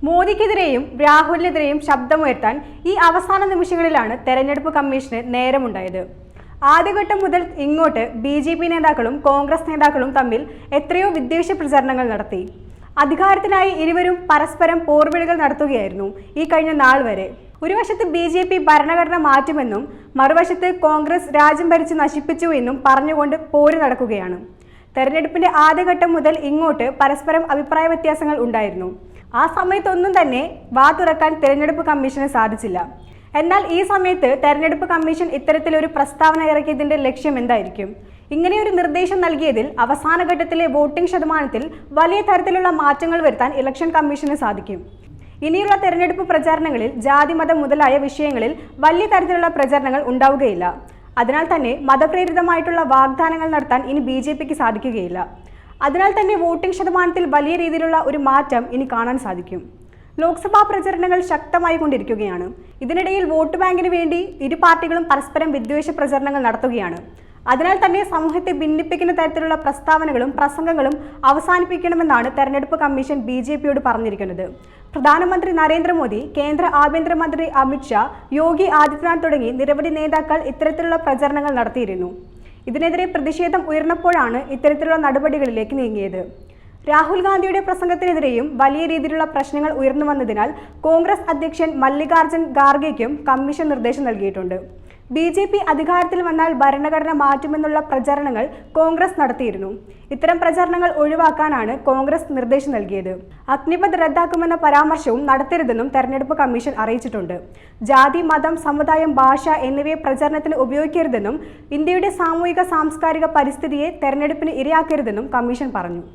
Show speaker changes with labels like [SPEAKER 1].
[SPEAKER 1] മോദിക്കെതിരെയും രാഹുലിനെതിരെയും ശബ്ദമുയർത്താൻ ഈ അവസാന നിമിഷങ്ങളിലാണ് തെരഞ്ഞെടുപ്പ് കമ്മീഷന് നേരമുണ്ടായത്. ആദ്യഘട്ടം മുതൽ ഇങ്ങോട്ട് ബി.ജെ.പി. നേതാക്കളും കോൺഗ്രസ് നേതാക്കളും തമ്മിൽ എത്രയോ വിദ്വേഷ പ്രചരണങ്ങൾ നടത്തി. അധികാരത്തിനായി ഇരുവരും പരസ്പരം പോർവിളികൾ നടത്തുകയായിരുന്നു ഈ കഴിഞ്ഞ നാൾ വരെ. ഒരു വശത്ത് ബി.ജെ.പി. ഭരണഘടന മാറ്റുമെന്നും മറുവശത്ത് കോൺഗ്രസ് രാജ്യം ഭരിച്ച് നശിപ്പിച്ചു എന്നും പറഞ്ഞുകൊണ്ട് പോര് നടക്കുകയാണ്. തെരഞ്ഞെടുപ്പിന്റെ ആദ്യഘട്ടം മുതൽ ഇങ്ങോട്ട് പരസ്പരം അഭിപ്രായ വ്യത്യാസങ്ങൾ ഉണ്ടായിരുന്നു. ആ സമയത്തൊന്നും തന്നെ വാ തുറക്കാൻ തെരഞ്ഞെടുപ്പ് കമ്മീഷന് സാധിച്ചില്ല. എന്നാൽ ഈ സമയത്ത് തെരഞ്ഞെടുപ്പ് കമ്മീഷൻ ഇത്തരത്തിലൊരു പ്രസ്താവന ഇറക്കിയതിന്റെ ലക്ഷ്യം എന്തായിരിക്കും? ഇങ്ങനെയൊരു നിർദ്ദേശം നൽകിയതിൽ അവസാന ഘട്ടത്തിലെ വോട്ടിംഗ് ശതമാനത്തിൽ വലിയ തരത്തിലുള്ള മാറ്റങ്ങൾ വരുത്താൻ ഇലക്ഷൻ കമ്മീഷന് സാധിക്കും. ഇനിയുള്ള തെരഞ്ഞെടുപ്പ് പ്രചാരണങ്ങളിൽ ജാതി മതം മുതലായ വിഷയങ്ങളിൽ വലിയ തരത്തിലുള്ള പ്രചരണങ്ങൾ ഉണ്ടാവുകയില്ല. അതിനാൽ തന്നെ മതപ്രേരിതമായിട്ടുള്ള വാഗ്ദാനങ്ങൾ നടത്താൻ ഇനി ബി.ജെ.പിക്ക് സാധിക്കുകയില്ല. അതിനാൽ തന്നെ വോട്ടിംഗ് ശതമാനത്തിൽ വലിയ രീതിയിലുള്ള ഒരു മാറ്റം ഇനി കാണാൻ സാധിക്കും. ലോക്സഭാ പ്രചരണങ്ങൾ ശക്തമായി കൊണ്ടിരിക്കുകയാണ്. ഇതിനിടയിൽ വോട്ട് ബാങ്കിന് വേണ്ടി ഇരു പാർട്ടികളും പരസ്പരം വിദ്വേഷ പ്രചരണങ്ങൾ നടത്തുകയാണ്. അതിനാൽ തന്നെ സമൂഹത്തെ ഭിന്നിപ്പിക്കുന്ന തരത്തിലുള്ള പ്രസ്താവനകളും പ്രസംഗങ്ങളും അവസാനിപ്പിക്കണമെന്നാണ് തെരഞ്ഞെടുപ്പ് കമ്മീഷൻ ബി.ജെ.പിയോട് പറഞ്ഞിരിക്കുന്നത്. പ്രധാനമന്ത്രി നരേന്ദ്രമോദി, കേന്ദ്ര ആഭ്യന്തരമന്ത്രി അമിത്ഷാ, യോഗി ആദിത്യനാഥ് തുടങ്ങി നിരവധി നേതാക്കൾ ഇത്തരത്തിലുള്ള പ്രചരണങ്ങൾ നടത്തിയിരുന്നു. ഇതിനെതിരെ പ്രതിഷേധം ഉയർന്നപ്പോഴാണ് ഇത്തരത്തിലുള്ള നടപടികളിലേക്ക് നീങ്ങിയത്. രാഹുൽ ഗാന്ധിയുടെ പ്രസംഗത്തിനെതിരെയും വലിയ രീതിയിലുള്ള പ്രശ്നങ്ങൾ ഉയർന്നു വന്നതിനാൽ കോൺഗ്രസ് അധ്യക്ഷൻ മല്ലികാർജ്ജുൻ ഖാർഗെയ്ക്കും കമ്മീഷൻ നിർദ്ദേശം നൽകിയിട്ടുണ്ട്. ബി.ജെ.പി. അധികാരത്തിൽ വന്നാൽ ഭരണഘടന മാറ്റുമെന്നുള്ള പ്രചരണങ്ങൾ കോൺഗ്രസ് നടത്തിയിരുന്നു. ഇത്തരം പ്രചരണങ്ങൾ ഒഴിവാക്കാനാണ് കോൺഗ്രസ് നിർദ്ദേശം നൽകിയത്. അഗ്നിപഥ് റദ്ദാക്കുമെന്ന പരാമർശവും നടത്തരുതെന്നും തെരഞ്ഞെടുപ്പ് കമ്മീഷൻ അറിയിച്ചിട്ടുണ്ട്. ജാതി, മതം, സമുദായം, ഭാഷ എന്നിവയെ പ്രചരണത്തിന് ഉപയോഗിക്കരുതെന്നും ഇന്ത്യയുടെ സാമൂഹിക സാംസ്കാരിക പരിസ്ഥിതിയെ തെരഞ്ഞെടുപ്പിന് ഇരയാക്കരുതെന്നും കമ്മീഷൻ പറഞ്ഞു.